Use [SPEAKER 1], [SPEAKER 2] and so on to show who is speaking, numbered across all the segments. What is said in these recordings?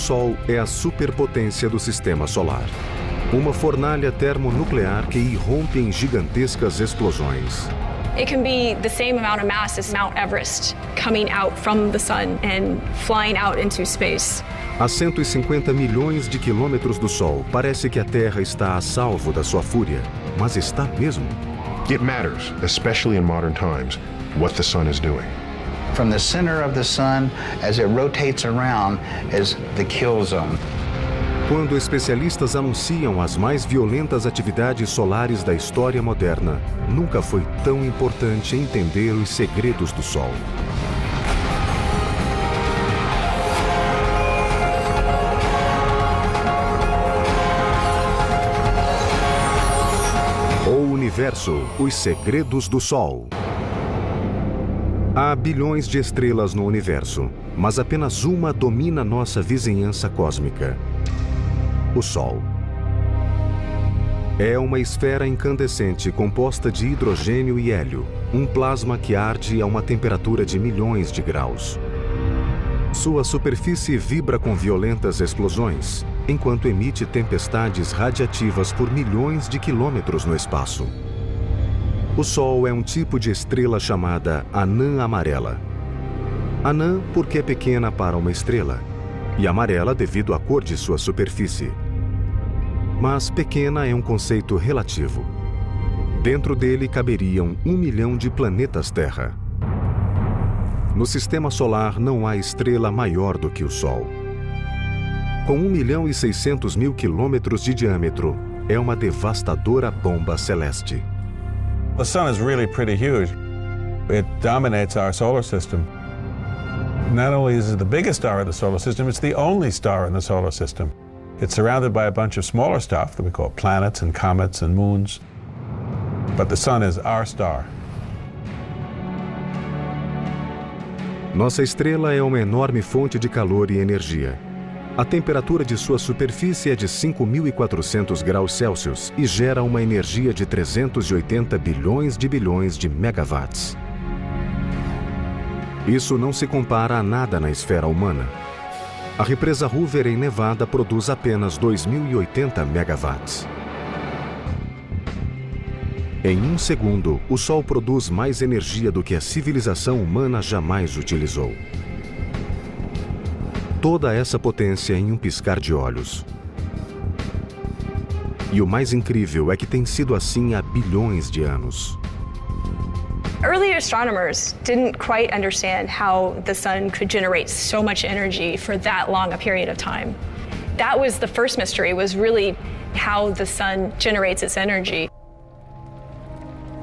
[SPEAKER 1] Sol é a superpotência do sistema solar. Uma fornalha termonuclear que irrompe em gigantescas explosões.
[SPEAKER 2] It can be the same amount of mass as Mount Everest coming out from the sun and flying out into space.
[SPEAKER 1] A 150 milhões de quilômetros do Sol, parece que a Terra está a salvo da sua fúria. Mas está mesmo?
[SPEAKER 3] It matters, especially in modern times, what the sun is doing.
[SPEAKER 4] From the center of the sun, as it rotates around, is the kill zone.
[SPEAKER 1] Quando especialistas anunciam as mais violentas atividades solares da história moderna, nunca foi tão importante entender os segredos do Sol. O Universo, os segredos do Sol. Há bilhões de estrelas no universo, mas apenas uma domina nossa vizinhança cósmica: o Sol. É uma esfera incandescente composta de hidrogênio e hélio, um plasma que arde a uma temperatura de milhões de graus. Sua superfície vibra com violentas explosões, enquanto emite tempestades radiativas por milhões de quilômetros no espaço. O Sol é um tipo de estrela chamada anã amarela. Anã porque é pequena para uma estrela, e amarela devido à cor de sua superfície. Mas pequena é um conceito relativo. Dentro dele caberiam 1 milhão de planetas Terra. No sistema solar não há estrela maior do que o Sol. Com 1.600.000 quilômetros de diâmetro, é uma devastadora bomba celeste.
[SPEAKER 5] The sun is really pretty huge. It dominates our solar system. Not only is it the biggest star in the solar system, it's the only star in the solar system. It's surrounded by a bunch of smaller stuff that we call planets and comets and moons. But the sun is our star.
[SPEAKER 1] Nossa estrela é uma enorme fonte de calor e energia. A temperatura de sua superfície é de 5.400 graus Celsius e gera uma energia de 380 bilhões de megawatts. Isso não se compara a nada na esfera humana. A represa Hoover em Nevada produz apenas 2.080 megawatts. Em um segundo, o Sol produz mais energia do que a civilização humana jamais utilizou. Toda essa potência em um piscar de olhos. E o mais incrível é que tem sido assim há bilhões de anos.
[SPEAKER 2] Early astronomers didn't quite understand how the sun could generate so much energy for that long a period of time. That was the first mystery, was really how the sun generates its energy.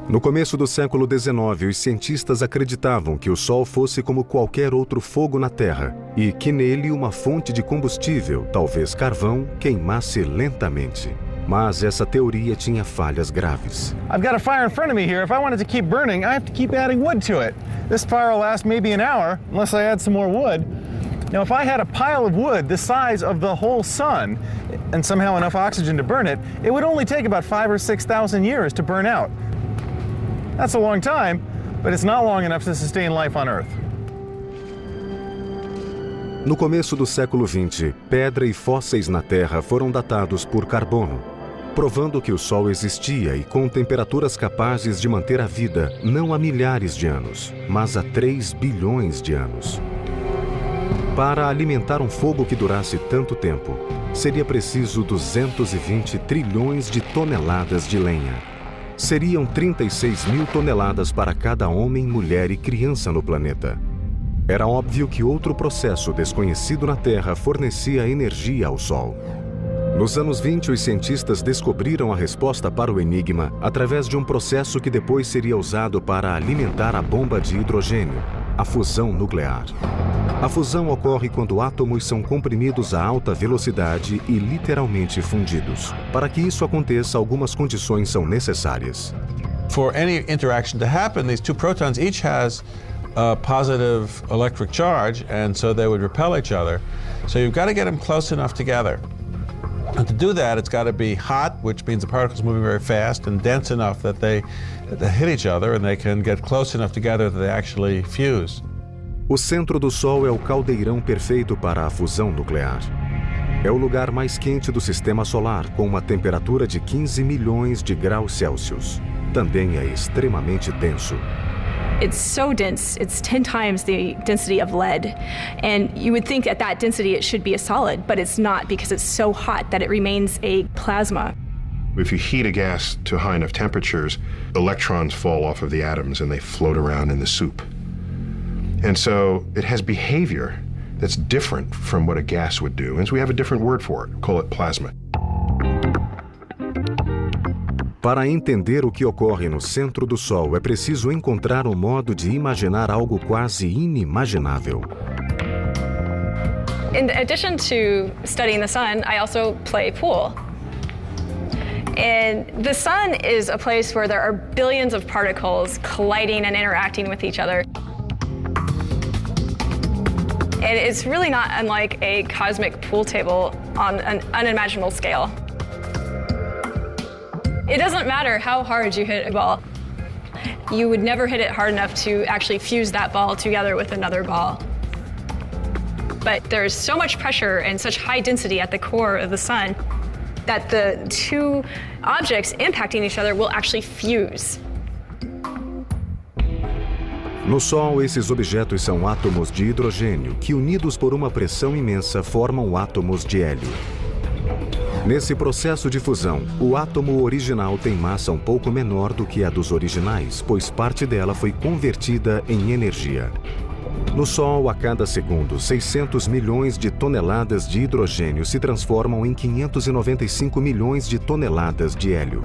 [SPEAKER 1] No começo do século XIX, os cientistas acreditavam que o Sol fosse como qualquer outro fogo na Terra e que nele uma fonte de combustível, talvez carvão, queimasse lentamente. Mas essa teoria tinha falhas graves.
[SPEAKER 6] I've got a fire in front of me here. If I want it to keep burning, I have to keep adding wood to it. This fire will last maybe an hour unless I add some more wood. Now, if I had a pile of wood the size of the whole sun and somehow enough oxygen to burn it, it would only take about 5,000 or 6,000 years to burn out. That's a long time, but it's not long enough to sustain life on Earth.
[SPEAKER 1] No começo do século XX, pedra e fósseis na Terra foram datados por carbono, provando que o Sol existia e com temperaturas capazes de manter a vida não há milhares de anos, mas há 3 bilhões de anos. Para alimentar um fogo que durasse tanto tempo, seria preciso 220 trilhões de toneladas de lenha. Seriam 36 mil toneladas para cada homem, mulher e criança no planeta. Era óbvio que outro processo desconhecido na Terra fornecia energia ao Sol. Nos anos 20, os cientistas descobriram a resposta para o enigma através de um processo que depois seria usado para alimentar a bomba de hidrogênio, a fusão nuclear. A fusão ocorre quando átomos são comprimidos a alta velocidade e literalmente fundidos. Para que isso aconteça, algumas condições são necessárias.
[SPEAKER 5] For any interaction to happen, these two protons each has a positive electric charge, and so they would repel each other. So you've got to get them close enough together. And to do that, it's got to be hot, which means the particles moving very fast, and dense enough that they hit each other and they can get close enough together that they actually fuse.
[SPEAKER 1] O centro do Sol é o caldeirão perfeito para a fusão nuclear. É o lugar mais quente do sistema solar, com uma temperatura de 15 milhões de graus Celsius. Também é extremamente denso.
[SPEAKER 2] It's so dense, it's 10 times the density of lead. And you would think at that density it should be a solid, but it's not because it's so hot that it remains a plasma.
[SPEAKER 3] If you heat a gas to high enough temperatures, electrons fall off of the atoms and they float around in the soup. And so it has behavior that's different from what a gas would do. And so we have a different word for it. We call it plasma.
[SPEAKER 1] Para entender o que ocorre no centro do Sol, é preciso encontrar um modo de imaginar algo quase inimaginável.
[SPEAKER 2] In addition to studying the sun, I also play pool. And the sun is a place where there are billions of particles colliding and interacting with each other. And it's really not unlike a cosmic pool table on an unimaginable scale. It doesn't matter how hard you hit a ball. You would never hit it hard enough to actually fuse that ball together with another ball. But there's so much pressure and such high density at the core of the sun that the two objects impacting each other will actually fuse.
[SPEAKER 1] No Sol, esses objetos são átomos de hidrogênio que, unidos por uma pressão imensa, formam átomos de hélio. Nesse processo de fusão, o átomo original tem massa um pouco menor do que a dos originais, pois parte dela foi convertida em energia. No Sol, a cada segundo, 600 milhões de toneladas de hidrogênio se transformam em 595 milhões de toneladas de hélio.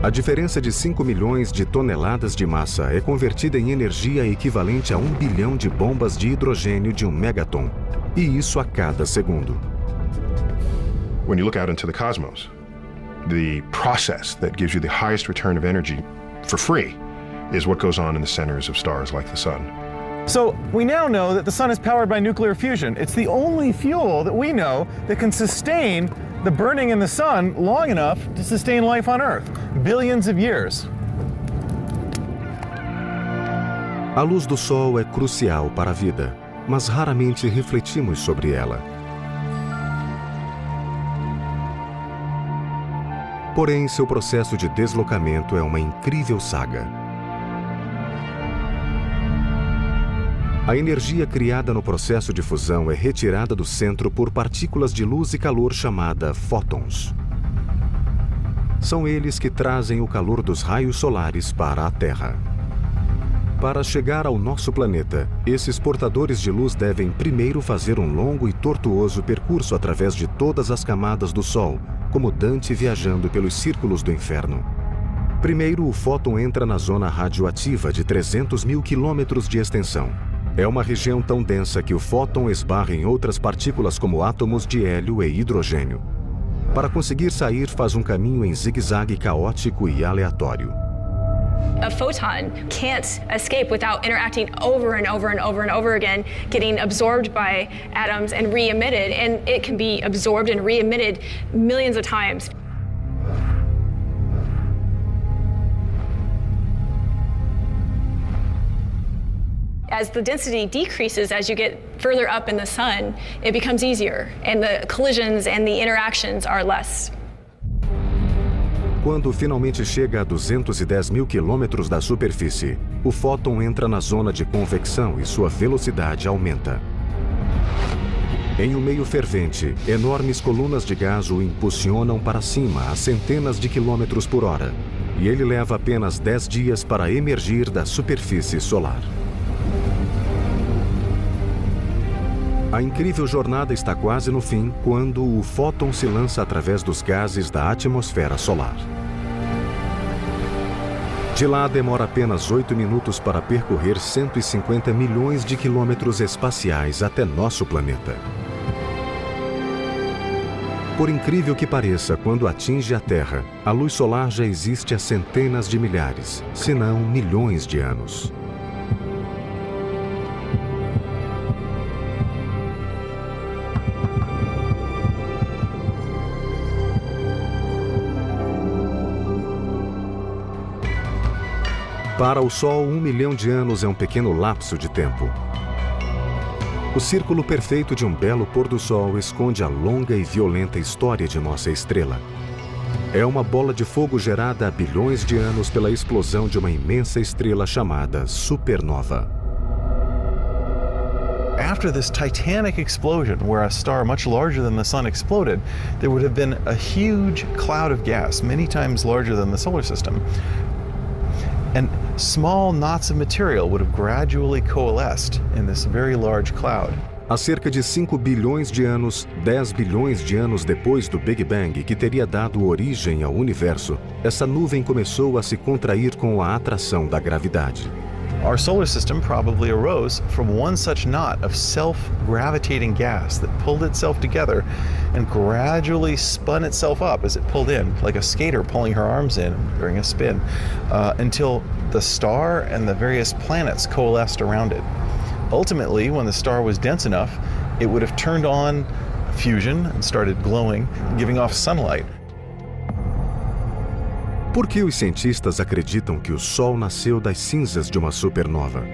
[SPEAKER 1] A diferença de 5 milhões de toneladas de massa é convertida em energia equivalente a 1 bilhão de bombas de hidrogênio de 1 megaton. E isso a cada segundo.
[SPEAKER 3] When you look out into the cosmos, the process that gives you the highest return of energy for free is what goes on in the centers of stars like the sun.
[SPEAKER 6] So we now know that the sun is powered by nuclear fusion. It's the only fuel that we know that can sustain the burning in the sun long enough to sustain life on Earth, billions of years.
[SPEAKER 1] A luz do Sol é crucial para a vida, mas raramente refletimos sobre ela. Porém, seu processo de deslocamento é uma incrível saga. A energia criada no processo de fusão é retirada do centro por partículas de luz e calor chamadas fótons. São eles que trazem o calor dos raios solares para a Terra. Para chegar ao nosso planeta, esses portadores de luz devem primeiro fazer um longo e tortuoso percurso através de todas as camadas do Sol, como Dante viajando pelos círculos do inferno. Primeiro, o fóton entra na zona radioativa de 300 mil quilômetros de extensão. É uma região tão densa que o fóton esbarra em outras partículas como átomos de hélio e hidrogênio. Para conseguir sair, faz um caminho em zigue-zague caótico e aleatório.
[SPEAKER 2] A photon can't escape without interacting over and over and over and over again, getting absorbed by atoms and re-emitted, and it can be absorbed and re-emitted millions of times. As the density decreases as you get further up in the sun, it becomes easier, and the collisions and the interactions are less.
[SPEAKER 1] Quando finalmente chega a 210 mil quilômetros da superfície, o fóton entra na zona de convecção e sua velocidade aumenta. Em um meio fervente, enormes colunas de gás o impulsionam para cima a centenas de quilômetros por hora, e ele leva apenas 10 dias para emergir da superfície solar. A incrível jornada está quase no fim quando o fóton se lança através dos gases da atmosfera solar. De lá, demora apenas 8 minutos para percorrer 150 milhões de quilômetros espaciais até nosso planeta. Por incrível que pareça, quando atinge a Terra, a luz solar já existe há centenas de milhares, se não milhões de anos. Para o Sol, 1 milhão de anos é um pequeno lapso de tempo. O círculo perfeito de um belo pôr-do-sol esconde a longa e violenta história de nossa estrela. É uma bola de fogo gerada há bilhões de anos pela explosão de uma imensa estrela chamada supernova.
[SPEAKER 6] After this titanic explosion, where a star much larger than the sun exploded, there would have been a huge cloud of gas, many times larger than the solar system. And small knots of material would have gradually coalesced in this very large cloud.
[SPEAKER 1] Há cerca de 5 bilhões de anos, 10 bilhões de anos depois do Big Bang, que teria dado origem ao universo, essa nuvem começou a se contrair com a atração da gravidade.
[SPEAKER 6] Our solar system probably arose from one such knot of self-gravitating gas that pulled itself together and gradually spun itself up as it pulled in, like a skater pulling her arms in during a spin, until the star and the various planets coalesced around it. Ultimately, when the star was dense enough, it would have turned on fusion and started glowing, giving off sunlight.
[SPEAKER 1] Por que os cientistas acreditam que o Sol nasceu das cinzas de uma supernova?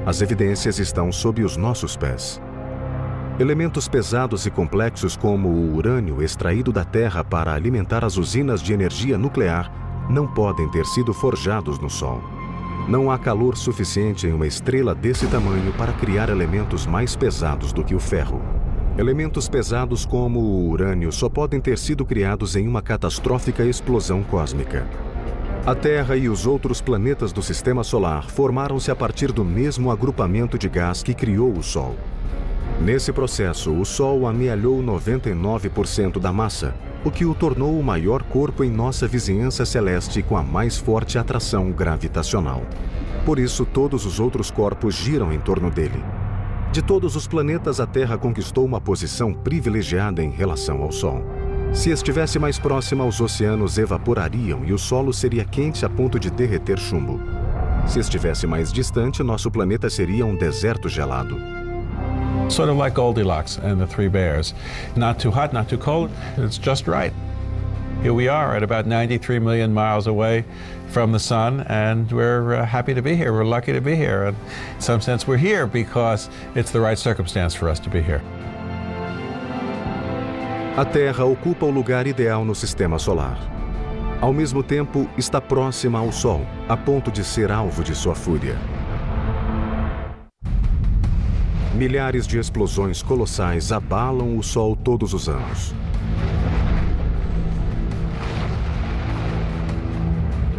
[SPEAKER 1] As evidências estão sob os nossos pés. Elementos pesados e complexos como o urânio extraído da Terra para alimentar as usinas de energia nuclear não podem ter sido forjados no Sol. Não há calor suficiente em uma estrela desse tamanho para criar elementos mais pesados do que o ferro. Elementos pesados como o urânio só podem ter sido criados em uma catastrófica explosão cósmica. A Terra e os outros planetas do Sistema Solar formaram-se a partir do mesmo agrupamento de gás que criou o Sol. Nesse processo, o Sol amealhou 99% da massa, o que o tornou o maior corpo em nossa vizinhança celeste com a mais forte atração gravitacional. Por isso, todos os outros corpos giram em torno dele. De todos os planetas, a Terra conquistou uma posição privilegiada em relação ao Sol. Se estivesse mais próxima, os oceanos evaporariam e o solo seria quente a ponto de derreter chumbo. Se estivesse mais distante, nosso planeta seria um deserto gelado.
[SPEAKER 5] Sort of like Goldilocks and the Three Bears. Not too hot, not too cold, it's just right. Here we are at about 93 million miles away from the sun, and we're happy to be here. We're lucky to be here. And in some sense, we're here because it's the right circumstance for us to be here.
[SPEAKER 1] A Terra ocupa o lugar ideal no Sistema Solar. Ao mesmo tempo, está próxima ao Sol, a ponto de ser alvo de sua fúria. Milhares de explosões colossais abalam o Sol todos os anos.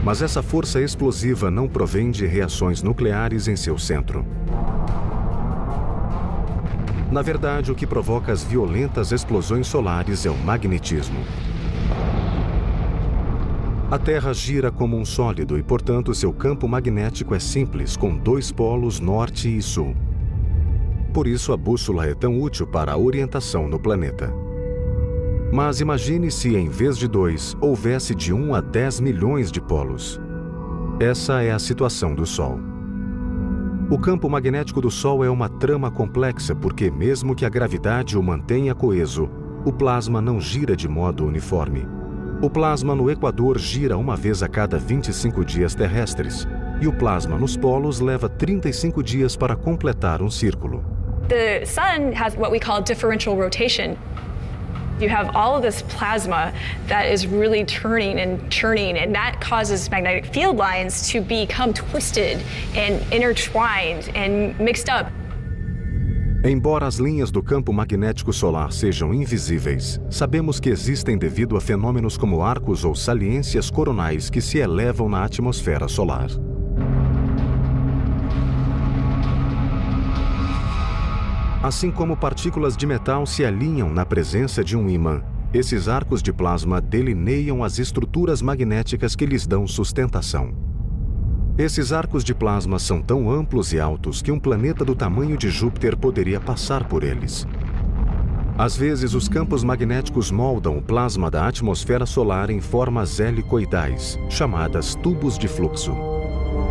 [SPEAKER 1] Mas essa força explosiva não provém de reações nucleares em seu centro. Na verdade, o que provoca as violentas explosões solares é o magnetismo. A Terra gira como um sólido e, portanto, seu campo magnético é simples, com dois polos norte e sul. Por isso, a bússola é tão útil para a orientação no planeta. Mas imagine se, em vez de 2, houvesse de 1 a 10 milhões de polos. Essa é a situação do Sol. O campo magnético do Sol é uma trama complexa porque, mesmo que a gravidade o mantenha coeso, o plasma não gira de modo uniforme. O plasma no Equador gira uma vez a cada 25 dias terrestres, e o plasma nos polos leva 35 dias para completar um círculo.
[SPEAKER 2] The sun has what we call differential rotation. You have all of this plasma that is really turning and churning, and that causes magnetic field lines to become twisted and intertwined and mixed up.
[SPEAKER 1] Embora as linhas do campo magnético solar sejam invisíveis, sabemos que existem devido a fenômenos como arcos ou saliências coronais que se elevam na atmosfera solar. Assim como partículas de metal se alinham na presença de um ímã, esses arcos de plasma delineiam as estruturas magnéticas que lhes dão sustentação. Esses arcos de plasma são tão amplos e altos que um planeta do tamanho de Júpiter poderia passar por eles. Às vezes, os campos magnéticos moldam o plasma da atmosfera solar em formas helicoidais, chamadas tubos de fluxo.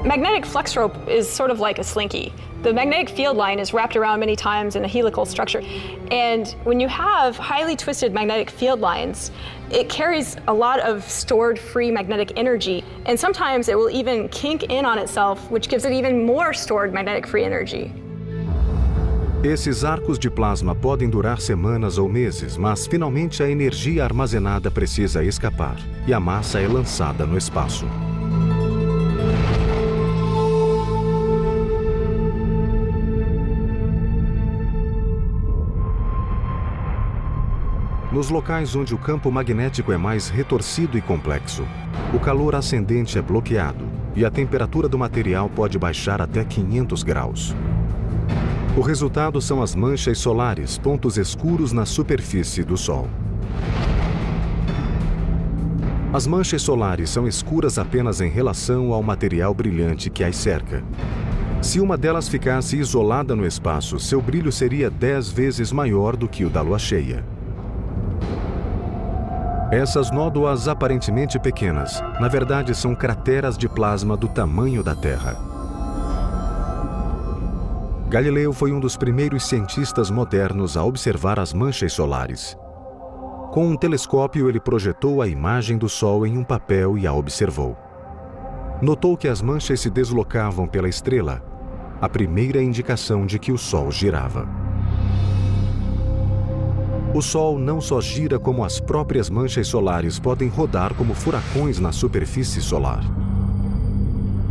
[SPEAKER 2] Magnetic flux rope is sort of like a slinky. The magnetic field line is wrapped around many times in a helical structure. And when you have highly twisted magnetic field lines, it carries a lot of stored free magnetic energy. And sometimes it will even kink in on itself, which gives it even more stored magnetic free energy.
[SPEAKER 1] Esses arcos de plasma podem durar semanas ou meses, mas finalmente a energia armazenada precisa escapar e a massa é lançada no espaço. Nos locais onde o campo magnético é mais retorcido e complexo, o calor ascendente é bloqueado e a temperatura do material pode baixar até 500 graus. O resultado são as manchas solares, pontos escuros na superfície do Sol. As manchas solares são escuras apenas em relação ao material brilhante que as cerca. Se uma delas ficasse isolada no espaço, seu brilho seria 10 vezes maior do que o da Lua cheia. Essas nódoas aparentemente pequenas, na verdade são crateras de plasma do tamanho da Terra. Galileu foi um dos primeiros cientistas modernos a observar as manchas solares. Com um telescópio, ele projetou a imagem do Sol em um papel e a observou. Notou que as manchas se deslocavam pela estrela, a primeira indicação de que o Sol girava. O Sol não só gira, como as próprias manchas solares podem rodar como furacões na superfície solar.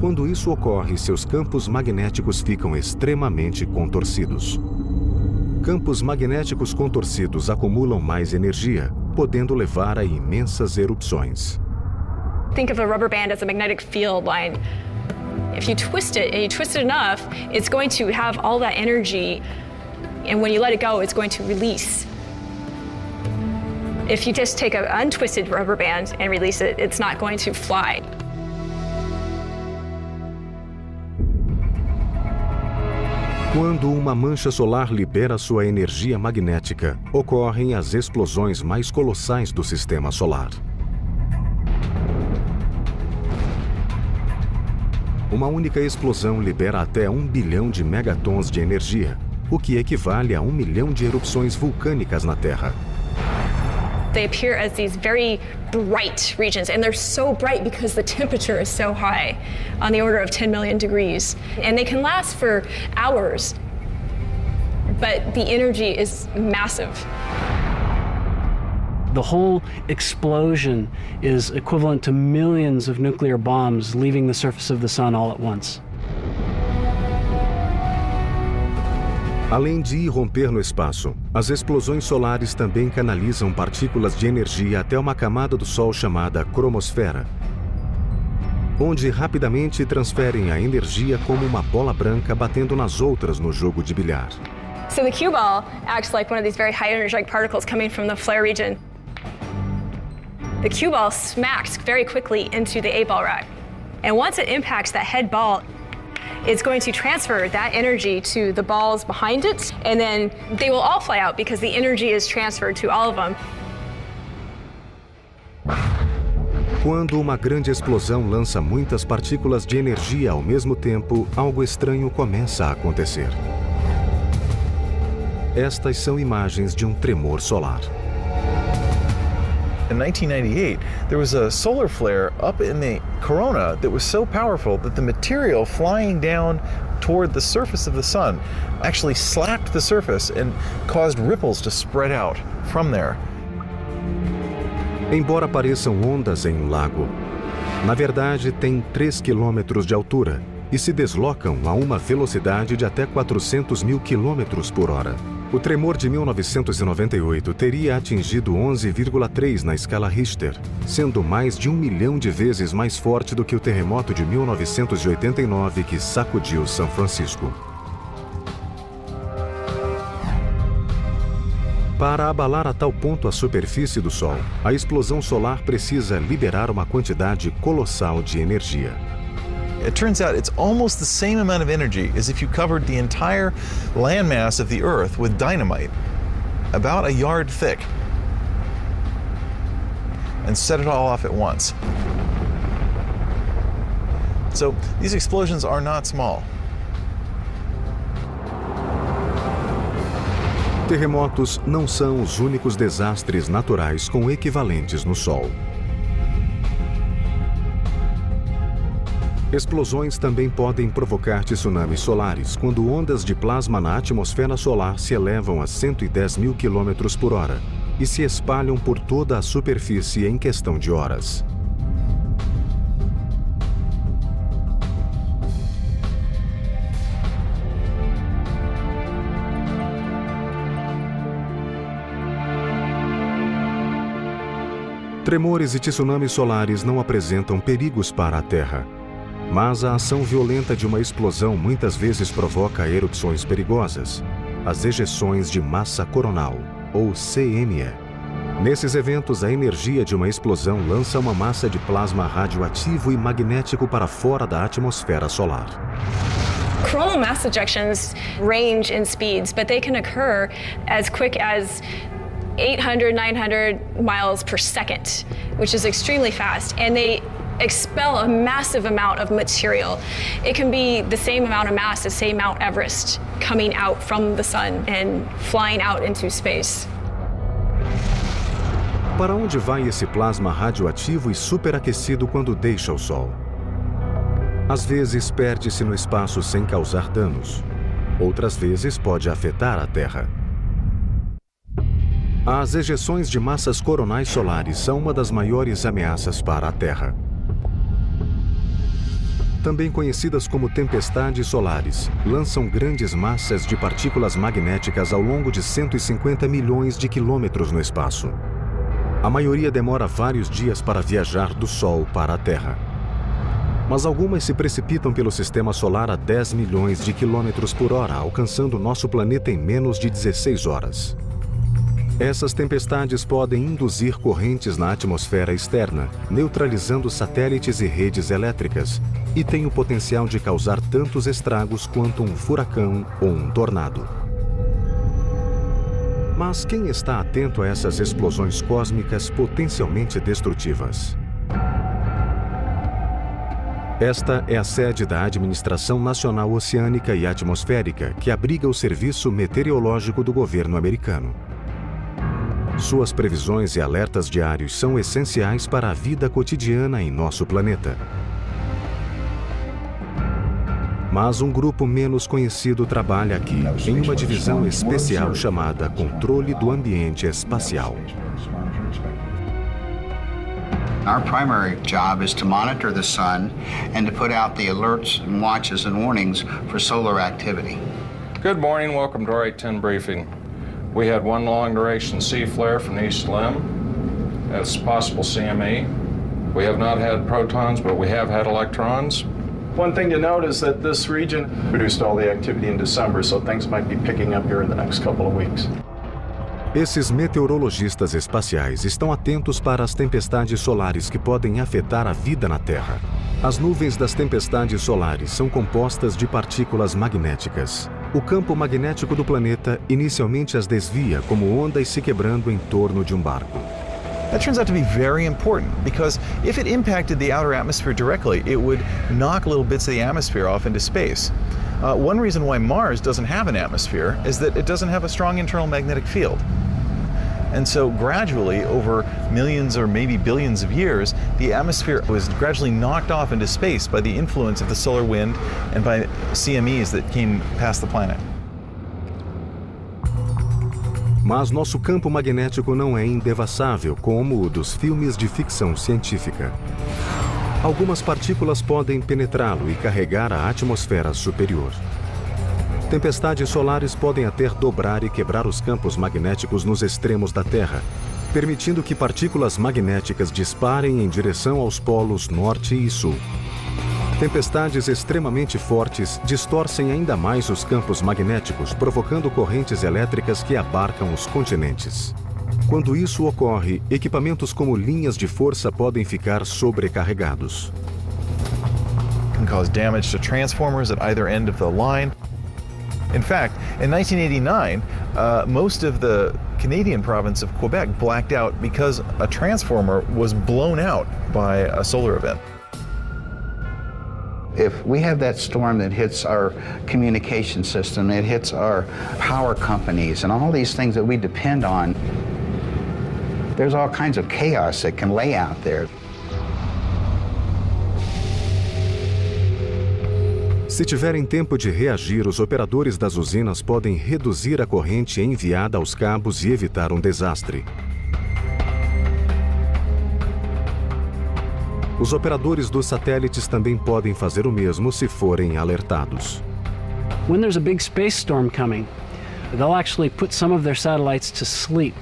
[SPEAKER 1] Quando isso ocorre, seus campos magnéticos ficam extremamente contorcidos. Campos magnéticos contorcidos acumulam mais energia, podendo levar a imensas erupções.
[SPEAKER 2] Think of a rubber band as a magnetic field line. If you twist it, and you twist it enough, it's going to have all that energy, and when you let it go, it's going to release. If you just take an untwisted rubber band and release it, it's not going to fly.
[SPEAKER 1] Quando uma mancha solar libera sua energia magnética, ocorrem as explosões mais colossais do sistema solar. Uma única explosão libera até 1 bilhão de megatons de energia, o que equivale a 1 milhão de erupções vulcânicas na Terra.
[SPEAKER 2] They appear as these very bright regions, and they're so bright because the temperature is so high, on the order of 10 million degrees. And they can last for hours, but the energy is massive.
[SPEAKER 7] The whole explosion is equivalent to millions of nuclear bombs leaving the surface of the sun all at once.
[SPEAKER 1] Além de irromper no espaço, as explosões solares também canalizam partículas de energia até uma camada do Sol chamada cromosfera, onde rapidamente transferem a energia como uma bola branca batendo nas outras no jogo de bilhar.
[SPEAKER 2] So the cue ball acts like one of these very high energetic particles coming from the flare region. The cue ball smacks very quickly into the 8-ball rack. And once it impacts that head ball, it's going to transfer that energy to the balls behind it, and then they will all fly out because the energy is transferred to all of them.
[SPEAKER 1] Quando uma grande explosão lança muitas partículas de energia ao mesmo tempo, algo estranho começa a acontecer. Estas são imagens de um tremor solar.
[SPEAKER 6] In 1998, there was a solar flare up in the corona that was so powerful that the material flying down toward the surface of the sun actually slapped the surface and caused ripples to spread out from there.
[SPEAKER 1] Embora pareçam ondas em um lago, na verdade têm 3 quilômetros de altura e se deslocam a uma velocidade de até 400 mil quilômetros por hora. O tremor de 1998 teria atingido 11,3 na escala Richter, sendo mais de 1 milhão de vezes mais forte do que o terremoto de 1989 que sacudiu São Francisco. Para abalar a tal ponto a superfície do Sol, a explosão solar precisa liberar uma quantidade colossal de energia.
[SPEAKER 6] It turns out it's almost the same amount of energy as if you covered the entire landmass of the Earth with dynamite, about a yard thick, and set it all off at once. So these explosions are not small.
[SPEAKER 1] Terremotos não são os únicos desastres naturais com equivalentes no Sol. Explosões também podem provocar tsunamis solares quando ondas de plasma na atmosfera solar se elevam a 110 mil quilômetros por hora e se espalham por toda a superfície em questão de horas. Tremores e tsunamis solares não apresentam perigos para a Terra, mas a ação violenta de uma explosão muitas vezes provoca erupções perigosas, as ejeções de massa coronal, ou CME. Nesses eventos, a energia de uma explosão lança uma massa de plasma radioativo e magnético para fora da atmosfera solar.
[SPEAKER 2] Coronal mass ejections range in speeds, but they can occur as quick as 800, 900 miles per second, which is extremely fast, and they expel a massive amount of material. It can be the same amount of mass as, say, Mount Everest coming out from the sun and flying out into space.
[SPEAKER 1] Para onde vai esse plasma radioativo e superaquecido quando deixa o Sol? Às vezes perde-se no espaço sem causar danos. Outras vezes pode afetar a Terra. As ejeções de massas coronais solares são uma das maiores ameaças para a Terra. Também conhecidas como tempestades solares, lançam grandes massas de partículas magnéticas ao longo de 150 milhões de quilômetros no espaço. A maioria demora vários dias para viajar do Sol para a Terra. Mas algumas se precipitam pelo sistema solar a 10 milhões de quilômetros por hora, alcançando nosso planeta em menos de 16 horas. Essas tempestades podem induzir correntes na atmosfera externa, neutralizando satélites e redes elétricas, e têm o potencial de causar tantos estragos quanto um furacão ou um tornado. Mas quem está atento a essas explosões cósmicas potencialmente destrutivas? Esta é a sede da Administração Nacional Oceânica e Atmosférica, que abriga o Serviço Meteorológico do governo americano. Suas previsões e alertas diários são essenciais para a vida cotidiana em nosso planeta. Mas um grupo menos conhecido trabalha aqui, em uma divisão especial chamada Controle do Ambiente Espacial.
[SPEAKER 4] Our primary job is to monitor the sun and to put out the alerts and watches and warnings for solar activity.
[SPEAKER 8] Good morning, welcome to our 810 briefing. We had one long-duration C flare from the East Limb. That's possible CME. We have not had protons, but we have had electrons.
[SPEAKER 6] One thing to note is that this region produced all the activity in December, so things might be picking up here in the next couple of weeks.
[SPEAKER 1] Esses meteorologistas espaciais estão atentos para as tempestades solares que podem afetar a vida na Terra. As nuvens das tempestades solares são compostas de partículas magnéticas. O campo magnético do planeta inicialmente as desvia como ondas se quebrando em torno de um barco.
[SPEAKER 6] That turns out to be very important because if it impacted the outer atmosphere directly, it would knock little bits of the atmosphere off into space. One reason why Mars doesn't have an atmosphere is that it doesn't have a strong internal magnetic field. And so gradually, over millions or maybe billions of years, the atmosphere was gradually knocked off into space by the influence of the solar wind and by CMEs that came past the planet.
[SPEAKER 1] Mas nosso campo magnético não é indevassável como o dos filmes de ficção científica. Algumas partículas podem penetrá-lo e carregar a atmosfera superior. Tempestades solares podem até dobrar e quebrar os campos magnéticos nos extremos da Terra, permitindo que partículas magnéticas disparem em direção aos polos norte e sul. Tempestades extremamente fortes distorcem ainda mais os campos magnéticos, provocando correntes elétricas que abarcam os continentes. Quando isso ocorre, equipamentos como linhas de força podem ficar sobrecarregados.
[SPEAKER 6] It can cause damage to transformers at either end of the line. In fact, in 1989, most of the Canadian province of Quebec blacked out because a transformer was blown out by a solar event.
[SPEAKER 4] If we have that storm that hits our communication system, it hits our power companies and all these things that we depend on, there's all kinds of chaos that can lay out there.
[SPEAKER 1] Se tiverem tempo de reagir, os operadores das usinas podem reduzir a corrente enviada aos cabos e evitar um desastre. Os operadores dos satélites também podem fazer o mesmo se forem alertados.
[SPEAKER 7] When there's a big space storm coming, they'll actually put some of their satellites to sleep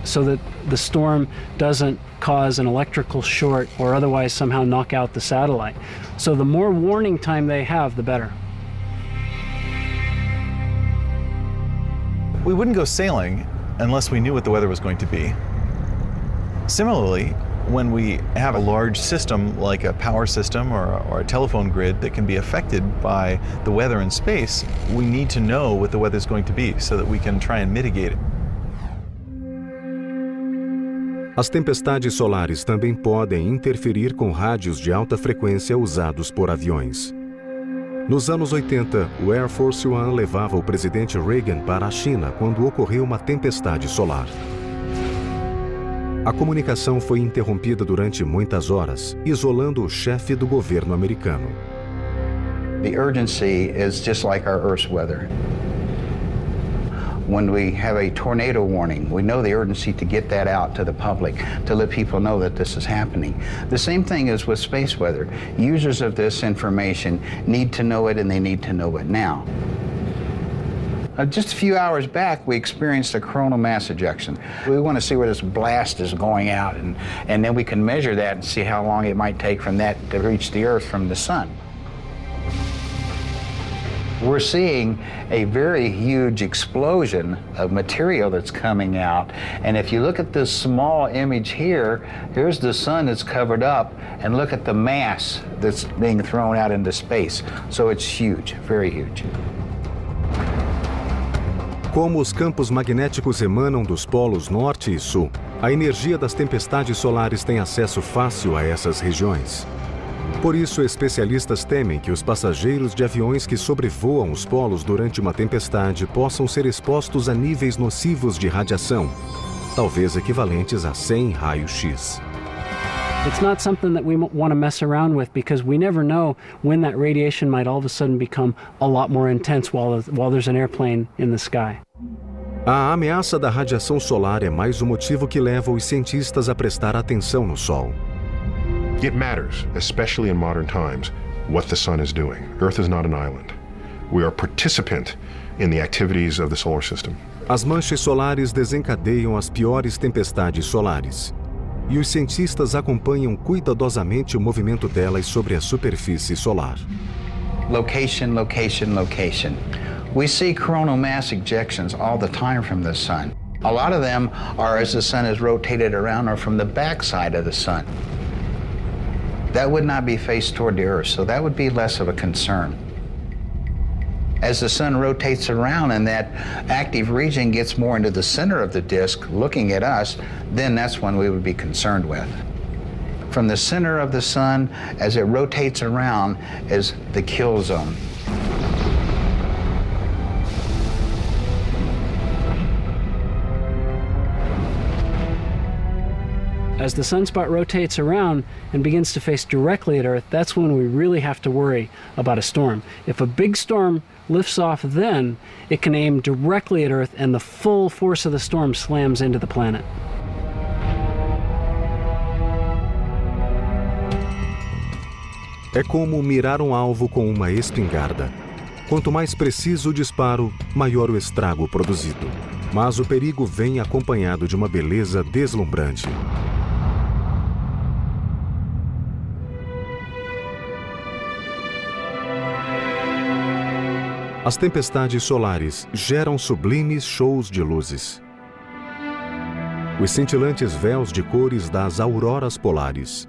[SPEAKER 7] so that the storm doesn't cause an electrical short or otherwise somehow knock out the satellite. So the more warning time they have, the better.
[SPEAKER 6] We wouldn't go sailing unless we knew what the weather was going to be. Similarly, when we have a large system like a power system or a telephone grid that can be affected by the weather in space, we need to know what the weather is going to be so that we can try and mitigate it.
[SPEAKER 1] As tempestades solares também podem interferir com rádios de alta frequência usados por aviões. Nos anos 80, o Air Force One levava o presidente Reagan para a China quando ocorreu uma tempestade solar. A comunicação foi interrompida durante muitas horas, isolando o chefe do governo americano.
[SPEAKER 4] The urgency is just like our Earth's weather. When we have a tornado warning, we know the urgency to get that out to the public, to let people know that this is happening. The same thing is with space weather. Users of this information need to know it, and they need to know it now. Just a few hours back, we experienced a coronal mass ejection. We want to see where this blast is going out, and then we can measure that and see how long it might take from that to reach the Earth from the sun. We're seeing a very huge explosion of material that's coming out. And if you look at this small image here, here's the sun that's covered up, and look at the mass that's being thrown out into space. So it's huge, very huge.
[SPEAKER 1] Como os campos magnéticos emanam dos polos norte e sul, a energia das tempestades solares tem acesso fácil a essas regiões. Por isso, especialistas temem que os passageiros de aviões que sobrevoam os polos durante uma tempestade possam ser expostos a níveis nocivos de radiação, talvez equivalentes a 100 raios-x.
[SPEAKER 7] It's not something that we want to mess around with because we never know when that radiation might all of a sudden become a lot more intense while there's an airplane in the sky.
[SPEAKER 1] A ameaça da radiação solar é mais um motivo que leva os cientistas a prestar atenção no Sol.
[SPEAKER 3] It matters, especially in modern times, what the sun is doing. Earth is not an island. We are a participant in the activities of the solar system.
[SPEAKER 1] As manchas solares desencadeiam as piores tempestades solares. E os cientistas acompanham cuidadosamente o movimento delas sobre a superfície solar.
[SPEAKER 4] Location, location, location. We see coronal mass ejections all the time from the sun. A lot of them are as the sun is rotated around or from the backside of the sun. That would not be faced toward the Earth, so that would be less of a concern. As the sun rotates around and that active region gets more into the center of the disk, looking at us, then that's when we would be concerned with. From the center of the sun, as it rotates around, is the kill zone.
[SPEAKER 7] As the sunspot rotates around and begins to face directly at Earth, that's when we really have to worry about a storm. If a big storm lifts off then, it can aim directly at Earth and the full force of the storm slams into the planet.
[SPEAKER 1] É como mirar um alvo com uma espingarda. Quanto mais preciso o disparo, maior o estrago produzido. Mas o perigo vem acompanhado de uma beleza deslumbrante. As tempestades solares geram sublimes shows de luzes. Os cintilantes véus de cores das auroras polares.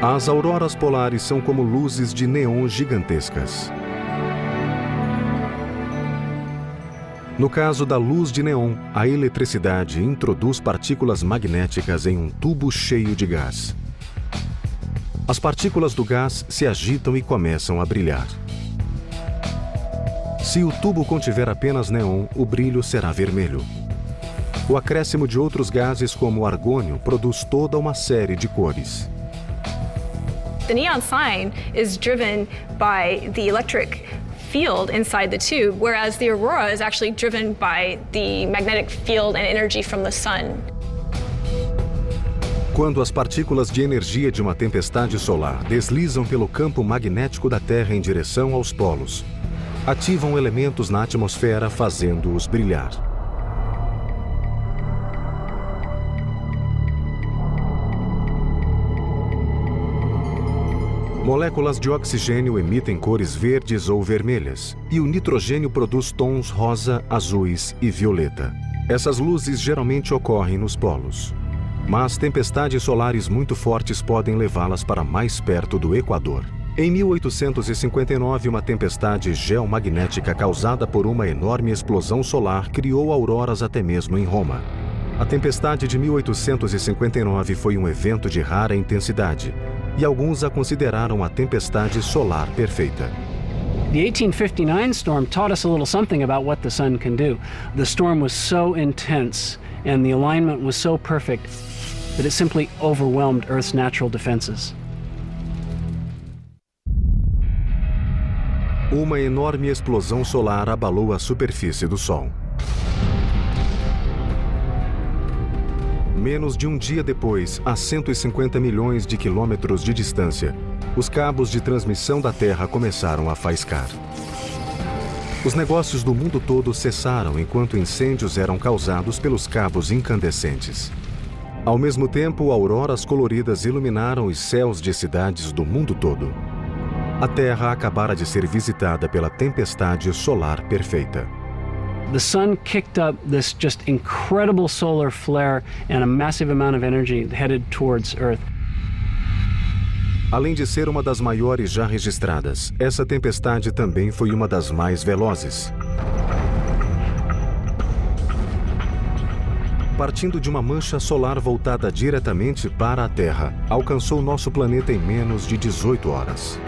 [SPEAKER 1] As auroras polares são como luzes de neon gigantescas. No caso da luz de neon, a eletricidade introduz partículas magnéticas em um tubo cheio de gás. As partículas do gás se agitam e começam a brilhar. Se o tubo contiver apenas neon, o brilho será vermelho. O acréscimo de outros gases, como o argônio, produz toda uma série de cores.
[SPEAKER 2] The neon sign is driven by the electric field inside the tube, whereas the aurora is actually driven by the magnetic field and energy from the sun.
[SPEAKER 1] Quando as partículas de energia de uma tempestade solar deslizam pelo campo magnético da Terra em direção aos polos, ativam elementos na atmosfera, fazendo-os brilhar. Moléculas de oxigênio emitem cores verdes ou vermelhas, e o nitrogênio produz tons rosa, azuis e violeta. Essas luzes geralmente ocorrem nos polos. Mas tempestades solares muito fortes podem levá-las para mais perto do Equador. Em 1859, uma tempestade geomagnética causada por uma enorme explosão solar criou auroras até mesmo em Roma. A tempestade de 1859 foi um evento de rara intensidade, e alguns a consideraram a tempestade solar perfeita.
[SPEAKER 7] The 1859 storm taught us a little something about what the sun can do. The storm was so intense and the alignment was so perfect that it simply overwhelmed Earth's natural defenses.
[SPEAKER 1] Uma enorme explosão solar abalou a superfície do Sol. Menos de um dia depois, a 150 milhões de quilômetros de distância, os cabos de transmissão da Terra começaram a faiscar. Os negócios do mundo todo cessaram enquanto incêndios eram causados pelos cabos incandescentes. Ao mesmo tempo, auroras coloridas iluminaram os céus de cidades do mundo todo. A Terra acabara de ser visitada pela tempestade solar perfeita.
[SPEAKER 7] The sun kicked up this just incredible solar flare and a massive amount of energy headed towards Earth.
[SPEAKER 1] Além de ser uma das maiores já registradas, essa tempestade também foi uma das mais velozes. Partindo de uma mancha solar voltada diretamente para a Terra, alcançou nosso planeta em menos de 18 horas.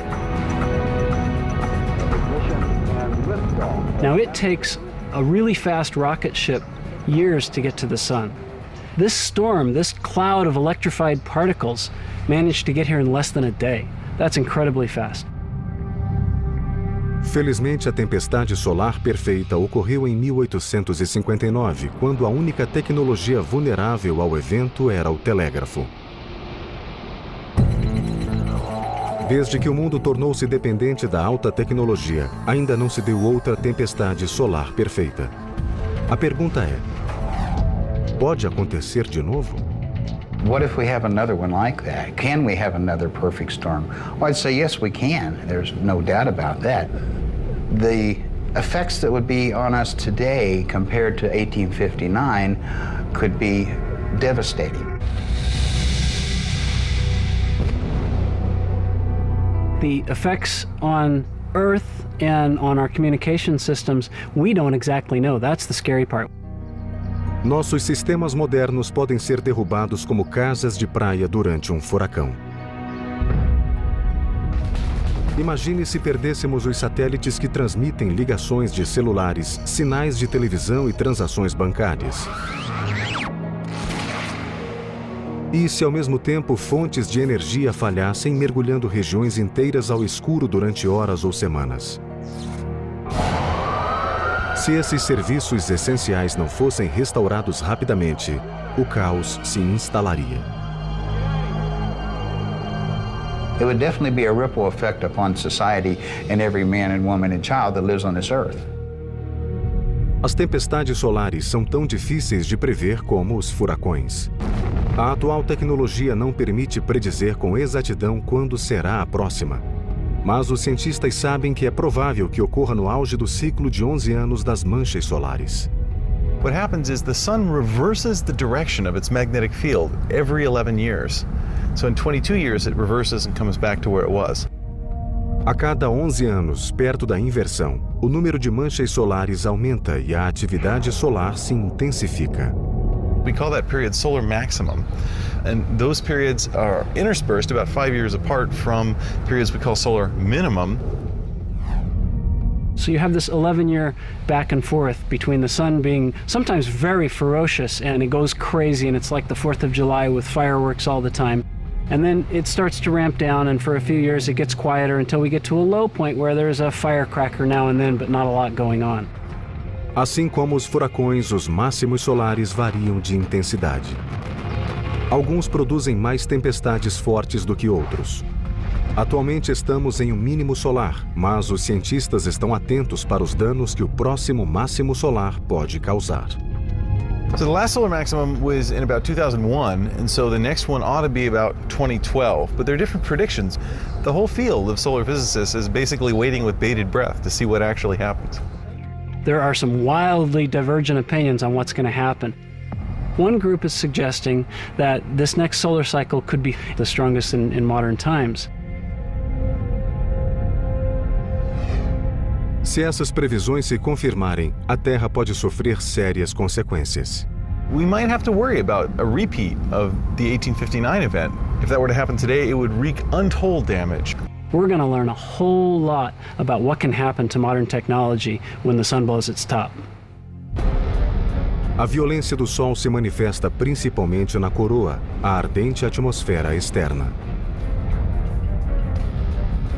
[SPEAKER 7] Now it takes a really fast rocket ship years to get to the sun. This storm, this cloud of electrified particles, managed to get here in less than a day. That's incredibly fast.
[SPEAKER 1] Felizmente, a tempestade solar perfeita ocorreu em 1859, quando a única tecnologia vulnerável ao evento era o telégrafo. Desde que o mundo tornou-se dependente da alta tecnologia, ainda não se deu outra tempestade solar perfeita. A pergunta é: pode acontecer de novo?
[SPEAKER 4] What if we have another one like that? Can we have another perfect storm? Well, I'd say yes, we can. There's no doubt about that. The effects that would be on us today compared to 1859 could be devastating.
[SPEAKER 7] The effects on Earth and on our communication systems, we don't exactly know. That's the scary part.
[SPEAKER 1] Nossos sistemas modernos podem ser derrubados como casas de praia durante um furacão. Imagine se perdêssemos os satélites que transmitem ligações de celulares, sinais de televisão e transações bancárias. E se ao mesmo tempo fontes de energia falhassem, mergulhando regiões inteiras ao escuro durante horas ou semanas? Se esses serviços essenciais não fossem restaurados rapidamente, o caos se instalaria.
[SPEAKER 4] It would definitely be a ripple effect upon society and every man and woman and child that lives on this earth.
[SPEAKER 1] As tempestades solares são tão difíceis de prever como os furacões. A atual tecnologia não permite predizer com exatidão quando será a próxima. Mas os cientistas sabem que é provável que ocorra no auge do ciclo de 11 anos das manchas solares.
[SPEAKER 6] What happens is the sun reverses the direction of its magnetic field every 11 years. So in 22 years it reverses and comes back to where it was.
[SPEAKER 1] A cada 11 anos, perto da inversão, o número de manchas solares aumenta e a atividade solar se intensifica.
[SPEAKER 6] We call that period solar maximum. And those periods are interspersed about 5 years apart from periods we call solar minimum.
[SPEAKER 7] So you have this 11-year back and forth between the sun being sometimes very ferocious and it goes crazy and it's like the 4th of July with fireworks all the time. And then it starts to ramp down, and for a few years it gets quieter until we get to a low point where there's a firecracker now and then, but not a lot going on.
[SPEAKER 1] Assim como os furacões, os máximos solares variam de intensidade. Alguns produzem mais tempestades fortes do que outros. Atualmente estamos em um mínimo solar, mas os cientistas estão atentos para os danos que o próximo máximo solar pode causar.
[SPEAKER 6] So the last solar maximum was in about 2001, and so the next one ought to be about 2012. But there are different predictions. The whole field of solar physicists is basically waiting with bated breath to see what actually happens.
[SPEAKER 7] There are some wildly divergent opinions on what's going to happen. One group is suggesting that this next solar cycle could be the strongest in modern times.
[SPEAKER 1] Se essas previsões se confirmarem, a Terra pode sofrer sérias consequências.
[SPEAKER 6] We might have to worry about a repeat of the 1859 event. If that were to happen today, it would wreak untold damage.
[SPEAKER 7] We're going to learn a whole lot about what can happen to modern technology when the sun blows its top.
[SPEAKER 1] A violência do Sol se manifesta principalmente na coroa, a ardente atmosfera externa.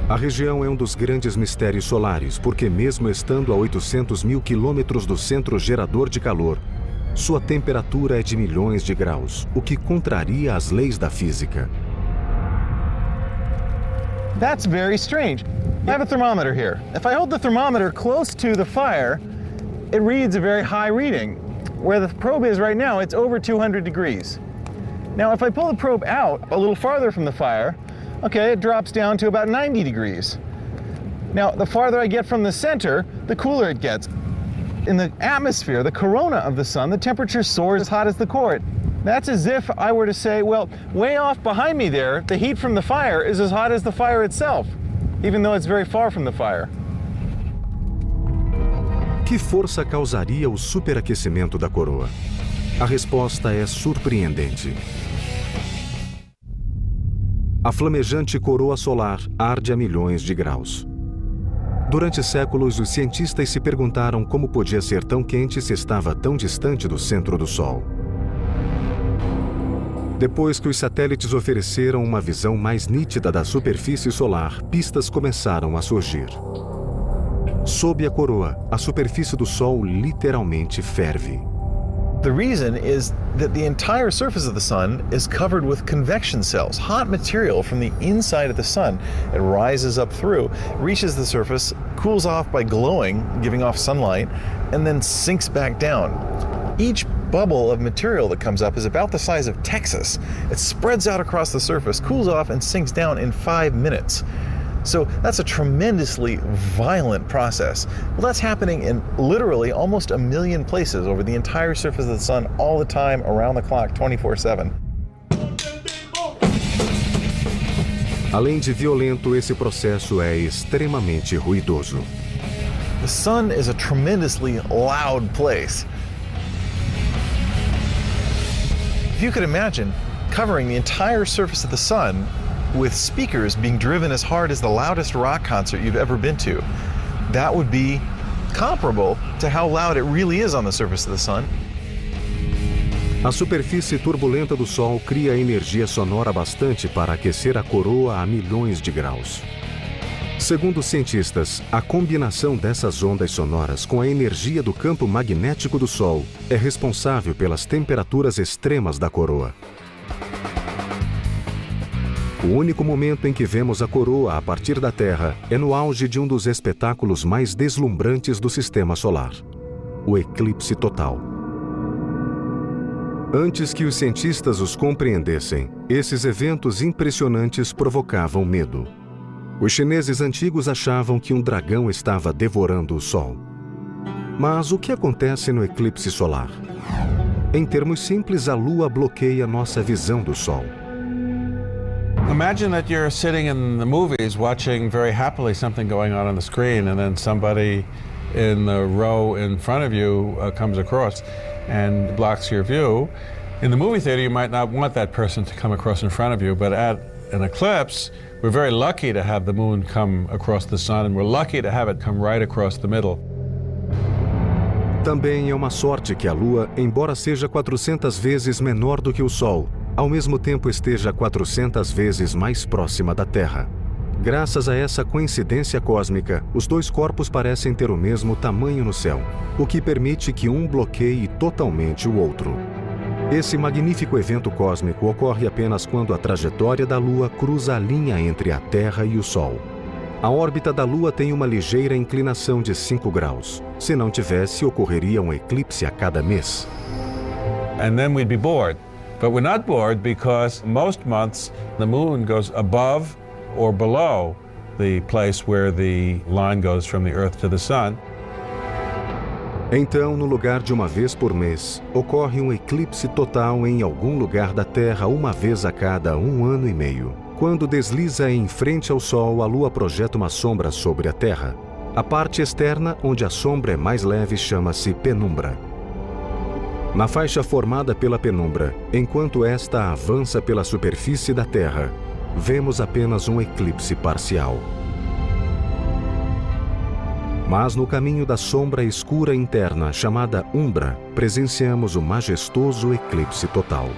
[SPEAKER 1] A região é um dos grandes mistérios solares, porque mesmo estando a 800 mil quilômetros do centro gerador de calor, sua temperatura é de milhões de graus, o que contraria as leis da física.
[SPEAKER 6] That's very strange. I have a thermometer here. If I hold the thermometer close to the fire, it reads a very high reading. Where the probe is right now, it's over 200 degrees. Now, if I pull the probe out a little farther from the fire, okay, it drops down to about 90 degrees. Now, the farther I get from the center, the cooler it gets. In the atmosphere, the corona of the sun, the temperature soars as hot as the core. That's as if I were to say, well, way off behind me there, the heat from the fire is as hot as the fire itself, even though it's very far from the fire.
[SPEAKER 1] Que força causaria o superaquecimento da coroa? A resposta é surpreendente. A flamejante coroa solar arde a milhões de graus. Durante séculos, os cientistas se perguntaram como podia ser tão quente se estava tão distante do centro do Sol. Depois que os satélites ofereceram uma visão mais nítida da superfície solar, pistas começaram a surgir. Sob a coroa, a superfície do Sol literalmente ferve.
[SPEAKER 6] The reason is that the entire surface of the sun is covered with convection cells, hot material from the inside of the sun. It rises up through, reaches the surface, cools off by glowing, giving off sunlight, and then sinks back down. Each bubble of material that comes up is about the size of Texas. It spreads out across the surface, cools off, and sinks down in 5 minutes. So that's a tremendously violent process. Well, that's happening in literally almost 1 million places over the entire surface of the sun all the time, around the clock, 24/7.
[SPEAKER 1] Além de violento, esse processo é extremamente ruidoso.
[SPEAKER 6] The sun is a tremendously loud place. If you could imagine covering the entire surface of the sun with speakers being driven as hard as the loudest rock concert you've ever been to, that would be comparable to how loud it really is on the surface of the sun.
[SPEAKER 1] A superfície turbulenta do Sol cria energia sonora bastante para aquecer a coroa a milhões de graus. Segundo os cientistas, a combinação dessas ondas sonoras com a energia do campo magnético do Sol é responsável pelas temperaturas extremas da coroa. O único momento em que vemos a coroa a partir da Terra é no auge de um dos espetáculos mais deslumbrantes do sistema solar, o eclipse total. Antes que os cientistas os compreendessem, esses eventos impressionantes provocavam medo. Os chineses antigos achavam que um dragão estava devorando o Sol. Mas o que acontece no eclipse solar? Em termos simples, a Lua bloqueia nossa visão do Sol.
[SPEAKER 5] Imagine that you're sitting in the movies watching very happily something going on the screen, and then somebody in the row in front of you comes across and blocks your view. In the movie theater, you might not want that person to come across in front of you, but at an eclipse, we're very lucky to have the moon come across the sun, and we're lucky to have it come right across the middle.
[SPEAKER 1] Também é uma sorte que a Lua, embora seja 400 vezes menor do que o Sol, ao mesmo tempo esteja 400 vezes mais próxima da Terra. Graças a essa coincidência cósmica, os dois corpos parecem ter o mesmo tamanho no céu, o que permite que um bloqueie totalmente o outro. Esse magnífico evento cósmico ocorre apenas quando a trajetória da Lua cruza a linha entre a Terra e o Sol. A órbita da Lua tem uma ligeira inclinação de 5 graus. Se não tivesse, ocorreria um eclipse a cada mês.
[SPEAKER 5] And then we'd be bored. But we're not bored because most months the moon goes above or below the place where the line goes from the Earth to the Sun.
[SPEAKER 1] Então, no lugar de uma vez por mês, ocorre um eclipse total em algum lugar da Terra uma vez a cada 1 ano e meio. Quando desliza em frente ao Sol, a Lua projeta uma sombra sobre a Terra. A parte externa, onde a sombra é mais leve, chama-se penumbra. Na faixa formada pela penumbra, enquanto esta avança pela superfície da Terra, vemos apenas um eclipse parcial. Mas no caminho da sombra escura interna, chamada umbra, presenciamos o majestoso eclipse total.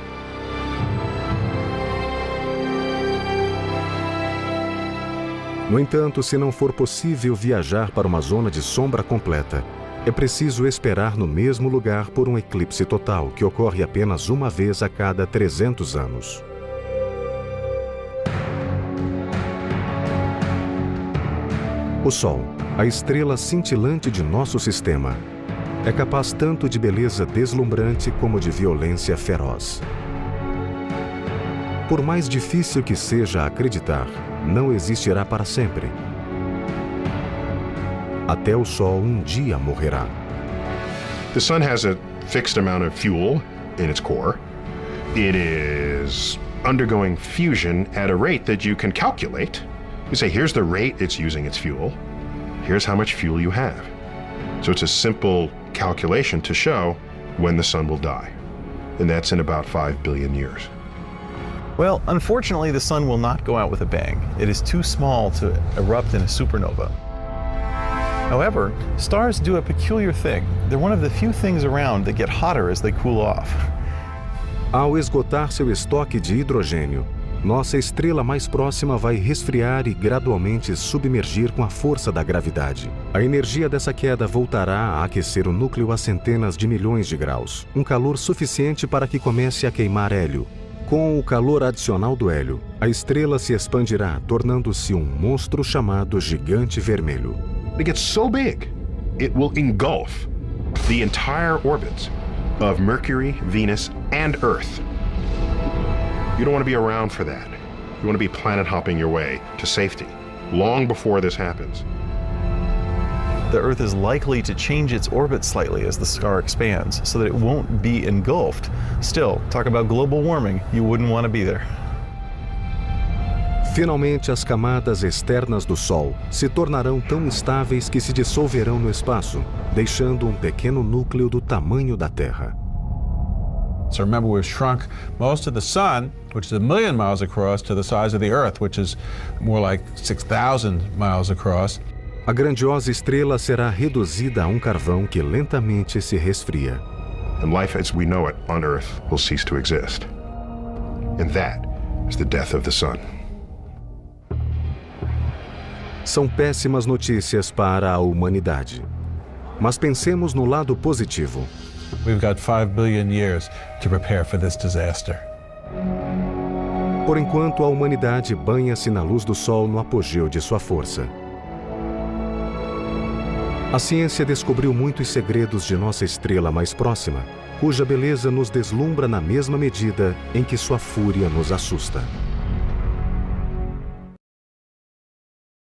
[SPEAKER 1] No entanto, se não for possível viajar para uma zona de sombra completa, é preciso esperar no mesmo lugar por um eclipse total, que ocorre apenas uma vez a cada 300 anos. O Sol, a estrela cintilante de nosso sistema, é capaz tanto de beleza deslumbrante como de violência feroz. Por mais difícil que seja acreditar, não existirá para sempre. Até o Sol um dia morrerá.
[SPEAKER 3] The sun has a fixed amount of fuel in its core. It is undergoing fusion at a rate that you can calculate. You say, here's the rate it's using its fuel. Here's how much fuel you have. So it's a simple calculation to show when the sun will die. And that's in about 5 billion years.
[SPEAKER 6] Well, unfortunately, the sun will not go out with a bang. It is too small to erupt in a supernova. However, stars do a peculiar thing. They're one of the few things around that get hotter as they cool off.
[SPEAKER 1] Ao esgotar seu estoque de hidrogênio, nossa estrela mais próxima vai resfriar e gradualmente submergir com a força da gravidade. A energia dessa queda voltará a aquecer o núcleo a centenas de milhões de graus, um calor suficiente para que comece a queimar hélio. Com o calor adicional do hélio, a estrela se expandirá, tornando-se um monstro chamado Gigante Vermelho.
[SPEAKER 3] It gets so big, it will engulf the entire orbits of Mercury, Venus, and Earth. You don't want to be around for that. You want to be planet hopping your way to safety long before this happens.
[SPEAKER 6] The Earth is likely to change its orbit slightly as the star expands so that it won't be engulfed. Still, talk about global warming, you wouldn't want to be there.
[SPEAKER 1] Finalmente, as camadas externas do Sol se tornarão tão estáveis que se dissolverão no espaço, deixando um pequeno núcleo do tamanho da Terra.
[SPEAKER 5] So remember, we've shrunk most of the sun, which is 1 million miles across, to the size of the Earth, which is more like 6,000 miles across.
[SPEAKER 1] A grandiosa estrela será reduzida a um carvão que lentamente se resfria.
[SPEAKER 3] And life as we know it on Earth will cease to exist. And that is the death of the sun.
[SPEAKER 1] São péssimas notícias para a humanidade. Mas pensemos no lado positivo.
[SPEAKER 5] We've got 5 billion years to prepare for this disaster.
[SPEAKER 1] Por enquanto, a humanidade banha-se na luz do Sol no apogeu de sua força. A ciência descobriu muitos segredos de nossa estrela mais próxima, cuja beleza nos deslumbra na mesma medida em que sua fúria nos assusta.